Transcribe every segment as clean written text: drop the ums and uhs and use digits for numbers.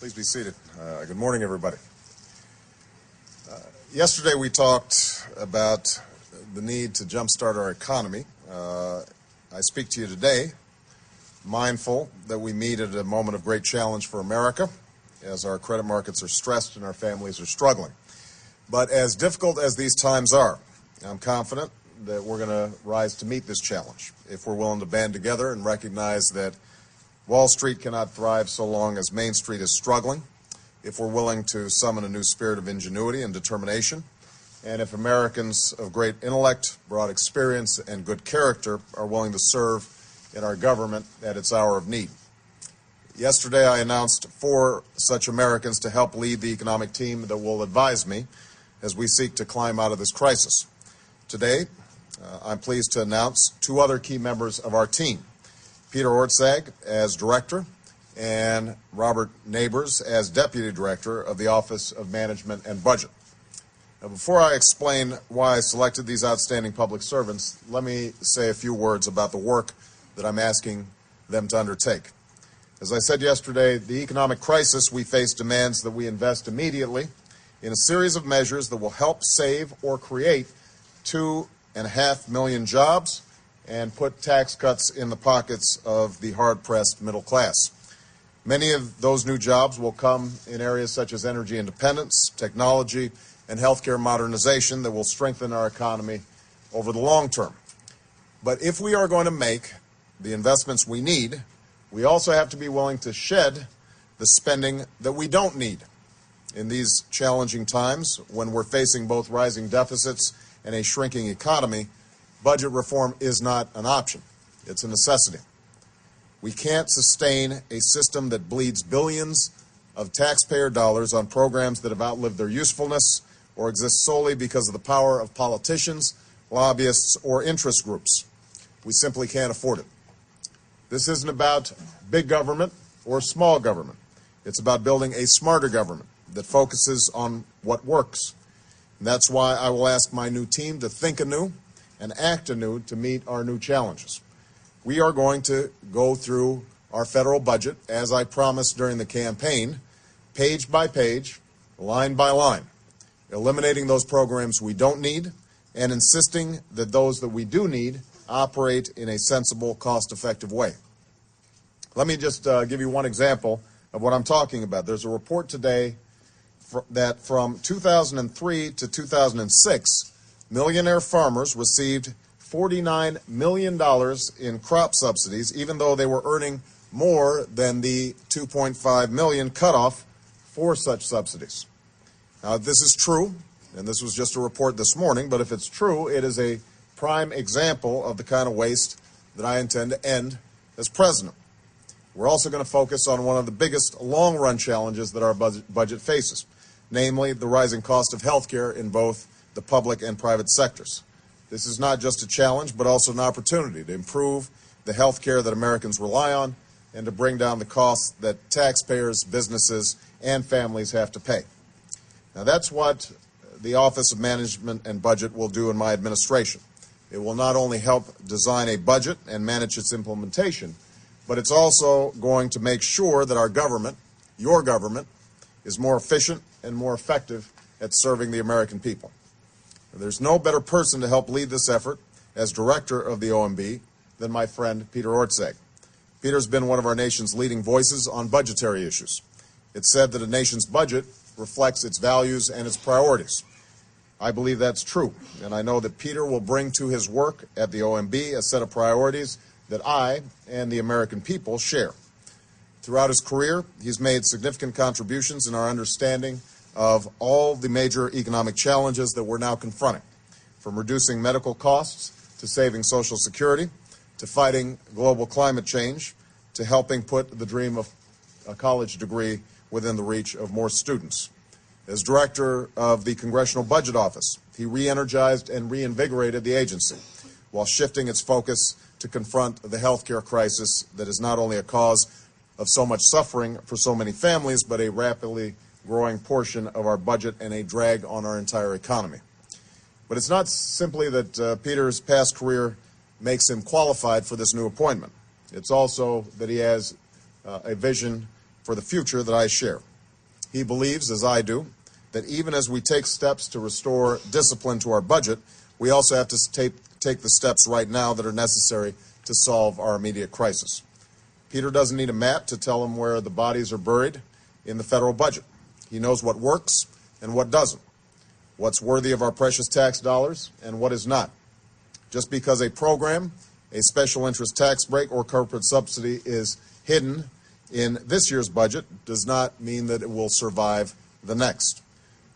Please be seated. Good morning, everybody. Yesterday we talked about the need to jumpstart our economy. I speak to you today mindful that we meet at a moment of great challenge for America as our credit markets are stressed and our families are struggling. But as difficult as these times are, I'm confident that we're going to rise to meet this challenge if we're willing to band together and recognize that Wall Street cannot thrive so long as Main Street is struggling, if we're willing to summon a new spirit of ingenuity and determination, and if Americans of great intellect, broad experience, and good character are willing to serve in our government at its hour of need. Yesterday, I announced 4 such Americans to help lead the economic team that will advise me as we seek to climb out of this crisis. Today, I'm pleased to announce 2 other key members of our team, Peter Orszag as Director and Robert Neighbors as Deputy Director of the Office of Management and Budget. Now, before I explain why I selected these outstanding public servants, let me say a few words about the work that I'm asking them to undertake. As I said yesterday, the economic crisis we face demands that we invest immediately in a series of measures that will help save or create 2.5 million jobs and put tax cuts in the pockets of the hard-pressed middle class. Many of those new jobs will come in areas such as energy independence, technology, and healthcare modernization that will strengthen our economy over the long term. But if we are going to make the investments we need, we also have to be willing to shed the spending that we don't need. In these challenging times, when we're facing both rising deficits and a shrinking economy, budget reform is not an option. It's a necessity. We can't sustain a system that bleeds billions of taxpayer dollars on programs that have outlived their usefulness or exist solely because of the power of politicians, lobbyists, or interest groups. We simply can't afford it. This isn't about big government or small government. It's about building a smarter government that focuses on what works. And that's why I will ask my new team to think anew and act anew to meet our new challenges. We are going to go through our federal budget, as I promised during the campaign, page by page, line by line, eliminating those programs we don't need and insisting that those that we do need operate in a sensible, cost-effective way. Let me just give you one example of what I'm talking about. There's a report today that from 2003 to 2006, millionaire farmers received $49 million in crop subsidies, even though they were earning more than the $2.5 million cutoff for such subsidies. Now, if this is true, and this was just a report this morning, but if it's true, it is a prime example of the kind of waste that I intend to end as president. We're also going to focus on one of the biggest long-run challenges that our budget faces, namely the rising cost of health care in both the public and private sectors. This is not just a challenge, but also an opportunity to improve the health care that Americans rely on and to bring down the costs that taxpayers, businesses, and families have to pay. Now, that's what the Office of Management and Budget will do in my administration. It will not only help design a budget and manage its implementation, but it's also going to make sure that our government, your government, is more efficient and more effective at serving the American people. There's no better person to help lead this effort as director of the OMB than my friend Peter Orszag. Peter's been one of our nation's leading voices on budgetary issues. It's said that a nation's budget reflects its values and its priorities. I believe that's true, and I know that Peter will bring to his work at the OMB a set of priorities that I and the American people share. Throughout his career, he's made significant contributions in our understanding of all the major economic challenges that we're now confronting, from reducing medical costs to saving Social Security, to fighting global climate change, to helping put the dream of a college degree within the reach of more students. As director of the Congressional Budget Office, he re-energized and reinvigorated the agency while shifting its focus to confront the health care crisis that is not only a cause of so much suffering for so many families, but a rapidly growing portion of our budget and a drag on our entire economy. But it's not simply that Peter's past career makes him qualified for this new appointment. It's also that he has a vision for the future that I share. He believes, as I do, that even as we take steps to restore discipline to our budget, we also have to take the steps right now that are necessary to solve our immediate crisis. Peter doesn't need a map to tell him where the bodies are buried in the federal budget. He knows what works and what doesn't, what's worthy of our precious tax dollars and what is not. Just because a program, a special interest tax break, or corporate subsidy is hidden in this year's budget does not mean that it will survive the next.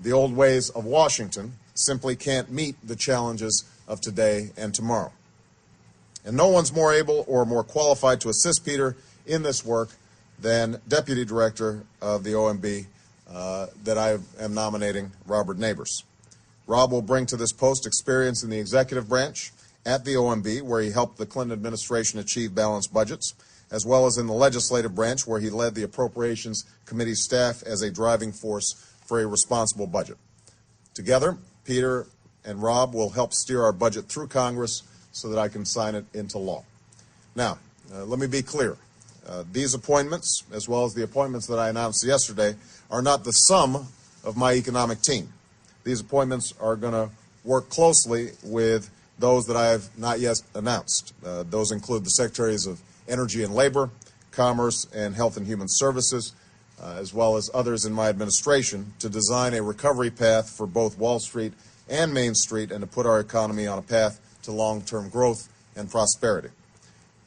The old ways of Washington simply can't meet the challenges of today and tomorrow. And no one's more able or more qualified to assist Peter in this work than Deputy Director of the OMB that I am nominating, Robert Neighbors. Rob will bring to this post experience in the executive branch at the OMB, where he helped the Clinton administration achieve balanced budgets, as well as in the legislative branch, where he led the Appropriations Committee staff as a driving force for a responsible budget. Together, Peter and Rob will help steer our budget through Congress so that I can sign it into law. Now, let me be clear. These appointments, as well as the appointments that I announced yesterday, are not the sum of my economic team. These appointments are going to work closely with those that I have not yet announced. Those include the Secretaries of Energy and Labor, Commerce, and Health and Human Services, as well as others in my administration, to design a recovery path for both Wall Street and Main Street and to put our economy on a path to long-term growth and prosperity.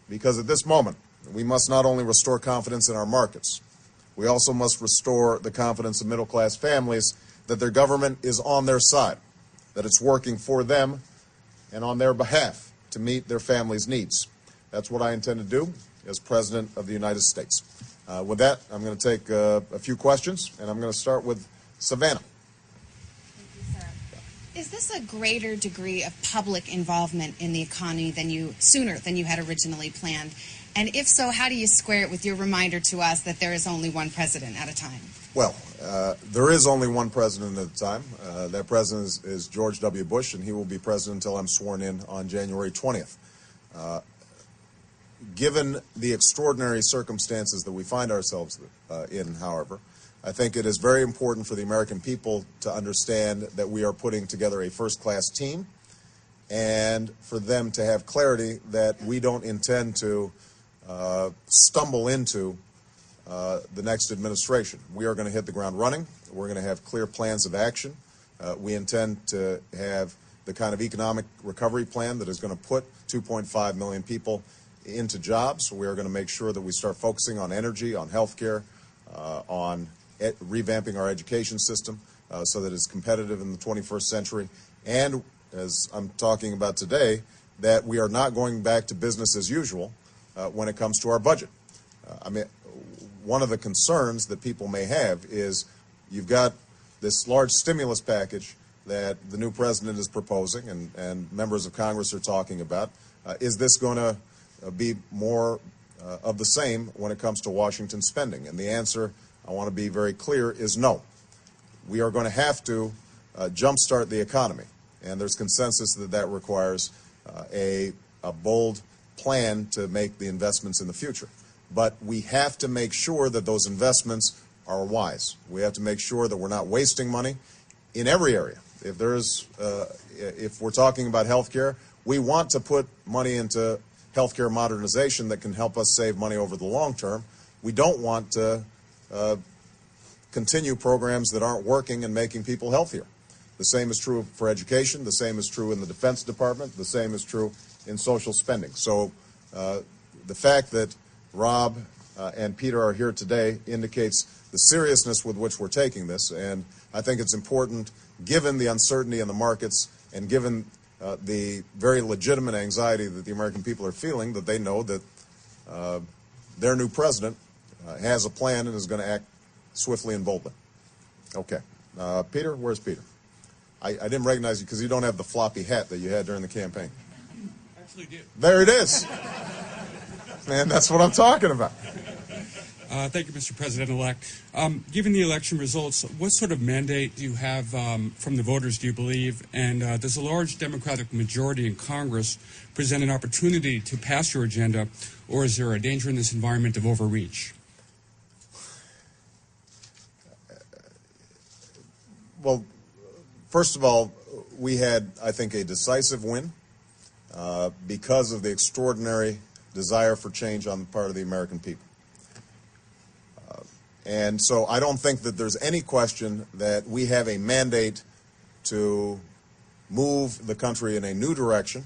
Because at this moment, we must not only restore confidence in our markets, we also must restore the confidence of middle-class families that their government is on their side, that it's working for them and on their behalf to meet their families' needs. That's what I intend to do as President of the United States. With that, I'm going to take a few questions, and I'm going to start with Savannah. Thank you, sir. Is this a greater degree of public involvement in the economy sooner than you had originally planned? And if so, how do you square it with your reminder to us that there is only one president at a time? Well, there is only one president at a time. That president is George W. Bush, and he will be president until I'm sworn in on January 20th. Given the extraordinary circumstances that we find ourselves in, however, I think it is very important for the American people to understand that we are putting together a first-class team, and for them to have clarity that we don't intend to stumble into the next administration. We are going to hit the ground running. We're going to have clear plans of action. We intend to have the kind of economic recovery plan that is going to put 2.5 million people into jobs. We are going to make sure that we start focusing on energy, on health care, on revamping our education system so that it's competitive in the 21st century. And, as I'm talking about today, that we are not going back to business as usual when it comes to our budget. One of the concerns that people may have is you've got this large stimulus package that the new president is proposing and members of Congress are talking about. Is this going to be more of the same when it comes to Washington spending? And the answer, I want to be very clear, is no. We are going to have to jumpstart the economy, and there's consensus that that requires a bold plan to make the investments in the future. But we have to make sure that those investments are wise. We have to make sure that we're not wasting money in every area. If we're talking about health care, we want to put money into healthcare modernization that can help us save money over the long term. We don't want to continue programs that aren't working and making people healthier. The same is true for education. The same is true in the Defense Department. The same is true in social spending. So the fact that Rob and Peter are here today indicates the seriousness with which we're taking this, and I think it's important, given the uncertainty in the markets and given the very legitimate anxiety that the American people are feeling, that they know that their new president has a plan and is going to act swiftly and boldly. Okay. Peter, where's Peter? I didn't recognize you because you don't have the floppy hat that you had during the campaign. Actually did. There it is. Man, that's what I'm talking about. Thank you, Mr. President-elect. Given the election results, what sort of mandate do you have from the voters, do you believe? And does a large Democratic majority in Congress present an opportunity to pass your agenda, or is there a danger in this environment of overreach? Well, first of all, we had, I think, a decisive win because of the extraordinary desire for change on the part of the American people. And so I don't think that there's any question that we have a mandate to move the country in a new direction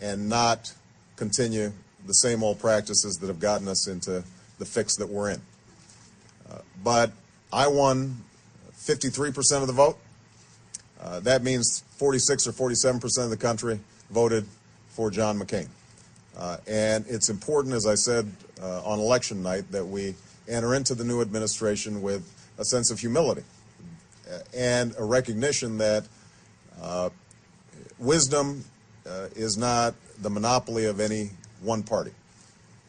and not continue the same old practices that have gotten us into the fix that we're in. But I won 53% of the vote. That means 46 or 47% of the country voted for John McCain. And it's important, as I said on election night, that we enter into the new administration with a sense of humility and a recognition that wisdom is not the monopoly of any one party.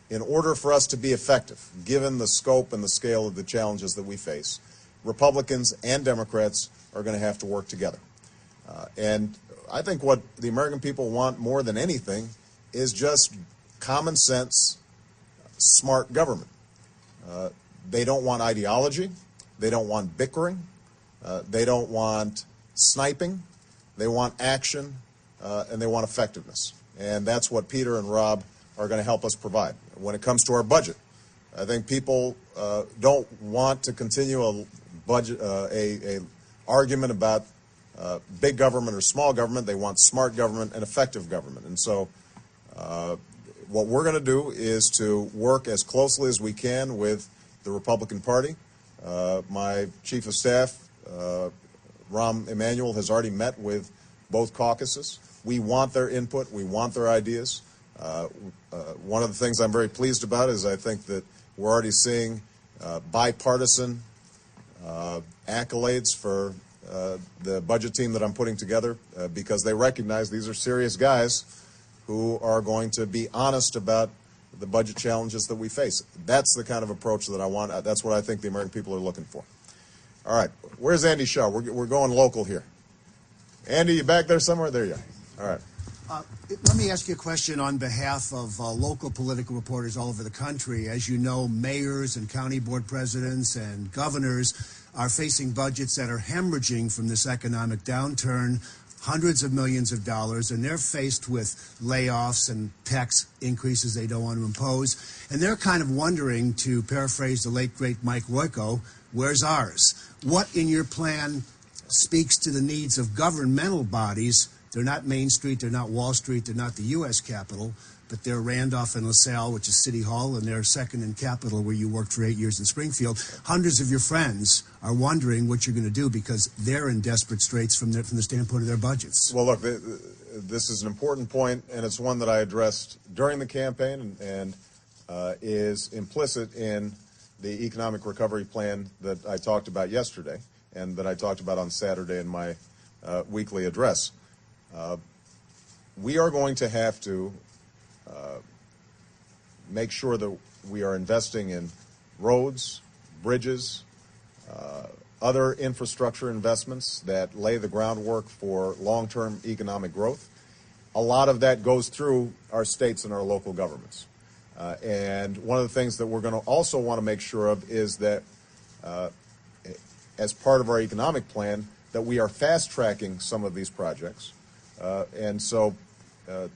In order for us to be effective, given the scope and the scale of the challenges that we face, Republicans and Democrats are going to have to work together. And I think what the American people want more than anything is just common sense, smart government. They don't want ideology. They don't want bickering. They don't want sniping. They want action, and they want effectiveness. And that's what Peter and Rob are going to help us provide. When it comes to our budget, I think people don't want to continue a argument about big government or small government. They want smart government and effective government. And so what we're going to do is to work as closely as we can with the Republican Party. My chief of staff, Rahm Emanuel, has already met with both caucuses. We want their input. We want their ideas. One of the things I'm very pleased about is I think that we're already seeing bipartisan accolades for the budget team that I'm putting together because they recognize these are serious guys who are going to be honest about the budget challenges that we face. That's the kind of approach that I want. That's what I think the American people are looking for. All right. Where's Andy Shaw? We're going local here. Andy, you back there somewhere? There you are. All right. Let me ask you a question on behalf of local political reporters all over the country. As you know, mayors and county board presidents and governors are facing budgets that are hemorrhaging from this economic downturn, hundreds of millions of dollars, and they're faced with layoffs and tax increases they don't want to impose. And they're kind of wondering, to paraphrase the late, great Mike Royko, where's ours? What in your plan speaks to the needs of governmental bodies? They're not Main Street, they're not Wall Street, they're not the U.S. Capitol, but they're Randolph and LaSalle, which is City Hall, and they're second in Capitol, where you worked for 8 years in Springfield. Hundreds of your friends are wondering what you're going to do because they're in desperate straits from the standpoint of their budgets. Well, look, this is an important point, and it's one that I addressed during the campaign and is implicit in the economic recovery plan that I talked about yesterday and that I talked about on Saturday in my weekly address. We are going to have to make sure that we are investing in roads, bridges, other infrastructure investments that lay the groundwork for long-term economic growth. A lot of that goes through our states and our local governments. And one of the things that we're going to also want to make sure of is that as part of our economic plan, that we are fast-tracking some of these projects. And so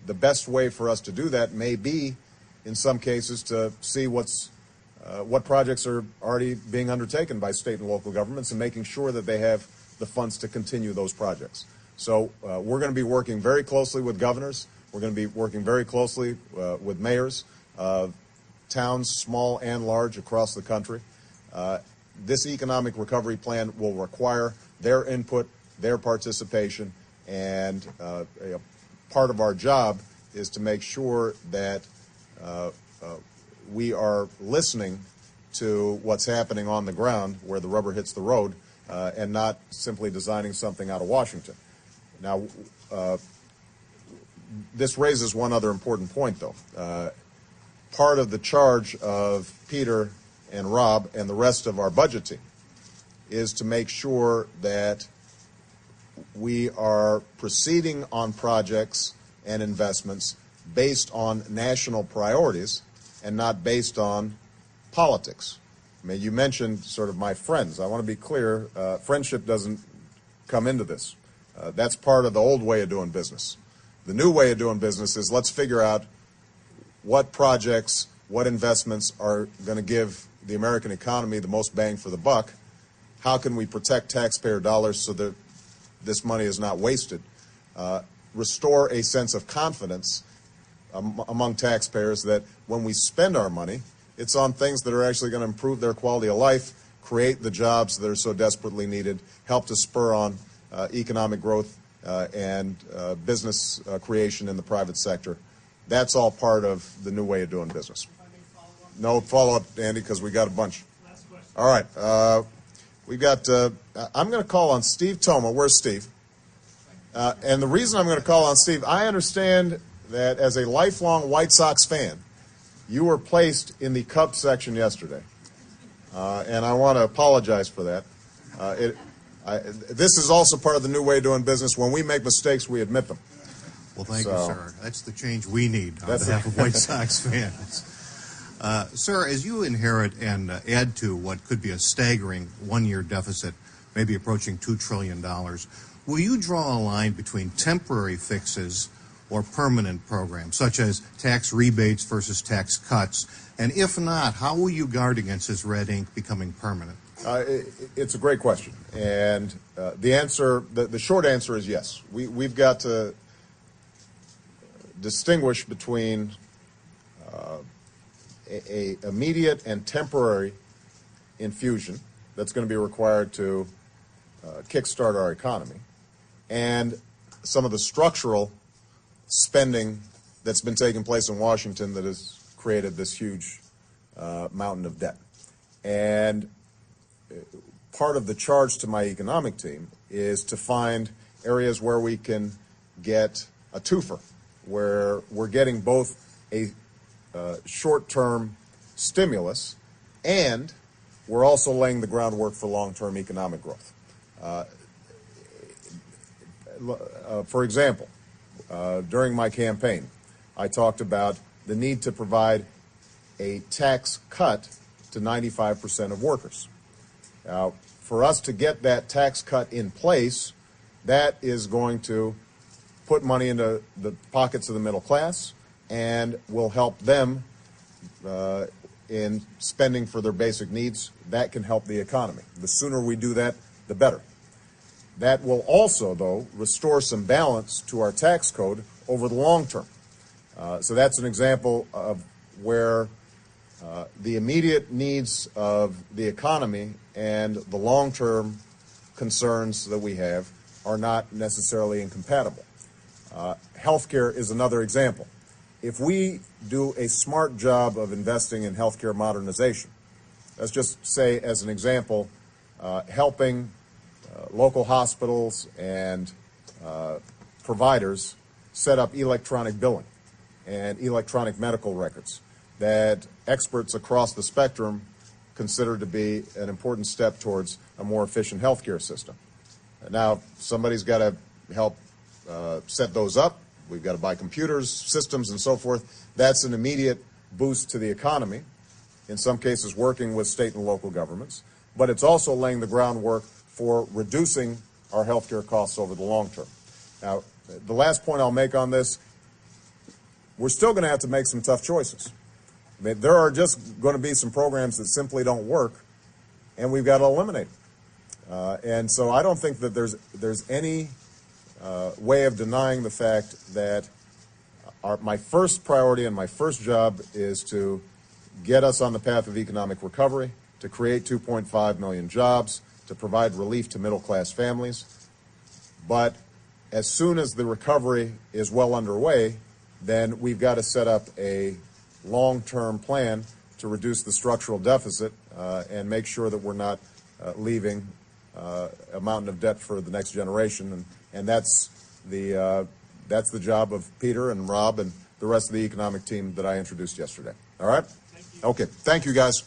the best way for us to do that may be, in some cases, to see what projects are already being undertaken by state and local governments and making sure that they have the funds to continue those projects. So we're going to be working very closely with governors. We're going to be working very closely with mayors, towns, small and large, across the country. This economic recovery plan will require their input, their participation, and part of our job is to make sure that we are listening to what's happening on the ground where the rubber hits the road and not simply designing something out of Washington. Now, this raises one other important point, though. Part of the charge of Peter and Rob and the rest of our budget team is to make sure that we are proceeding on projects and investments based on national priorities and not based on politics. I mean, you mentioned sort of my friends. I want to be clear, friendship doesn't come into this. That's part of the old way of doing business. The new way of doing business is let's figure out what projects, what investments are going to give the American economy the most bang for the buck. How can we protect taxpayer dollars so that this money is not wasted? Restore a sense of confidence among taxpayers that when we spend our money, it's on things that are actually going to improve their quality of life, create the jobs that are so desperately needed, help to spur on economic growth and business creation in the private sector. That's all part of the new way of doing business. No follow-up, Andy, because we got a bunch. Last question. All right. We got. I'm going to call on Steve Toma. Where's Steve? And the reason I'm going to call on Steve, I understand that as a lifelong White Sox fan, you were placed in the Cubs section yesterday, and I want to apologize for that. This is also part of the new way of doing business. When we make mistakes, we admit them. Well, thank you, sir. That's the change we need on behalf of White Sox fans. Sir, as you inherit and add to what could be a staggering one-year deficit, maybe approaching $2 trillion, will you draw a line between temporary fixes or permanent programs, such as tax rebates versus tax cuts? And if not, how will you guard against this red ink becoming permanent? It's a great question. And the short answer is yes. We've got to distinguish between a immediate and temporary infusion that's going to be required to kickstart our economy, and some of the structural spending that's been taking place in Washington that has created this huge mountain of debt. And part of the charge to my economic team is to find areas where we can get a twofer, where we're getting both a short-term stimulus and we're also laying the groundwork for long-term economic growth. For example, during my campaign, I talked about the need to provide a tax cut to 95% of workers. Now, for us to get that tax cut in place, that is going to put money into the pockets of the middle class and will help them in spending for their basic needs. That can help the economy. The sooner we do that, the better. That will also, though, restore some balance to our tax code over the long term. So that's an example of where the immediate needs of the economy and the long-term concerns that we have are not necessarily incompatible. Healthcare is another example. If we do a smart job of investing in healthcare modernization, let's just say, as an example, helping local hospitals and providers set up electronic billing and electronic medical records that experts across the spectrum consider to be an important step towards a more efficient healthcare system. Now, somebody's got to help set those up. We've got to buy computers, systems, and so forth. That's an immediate boost to the economy, in some cases working with state and local governments. But it's also laying the groundwork for reducing our healthcare costs over the long term. Now, the last point I'll make on this, we're still going to have to make some tough choices. I mean, there are just going to be some programs that simply don't work, and we've got to eliminate them. And so I don't think that there's any way of denying the fact that my first priority and my first job is to get us on the path of economic recovery, to create 2.5 million jobs, to provide relief to middle-class families. But as soon as the recovery is well underway, then we've got to set up a long-term plan to reduce the structural deficit and make sure that we're not leaving a mountain of debt for the next generation. And that's the job of Peter and Rob and the rest of the economic team that I introduced yesterday. All right? Thank you. Okay. Thank you, guys.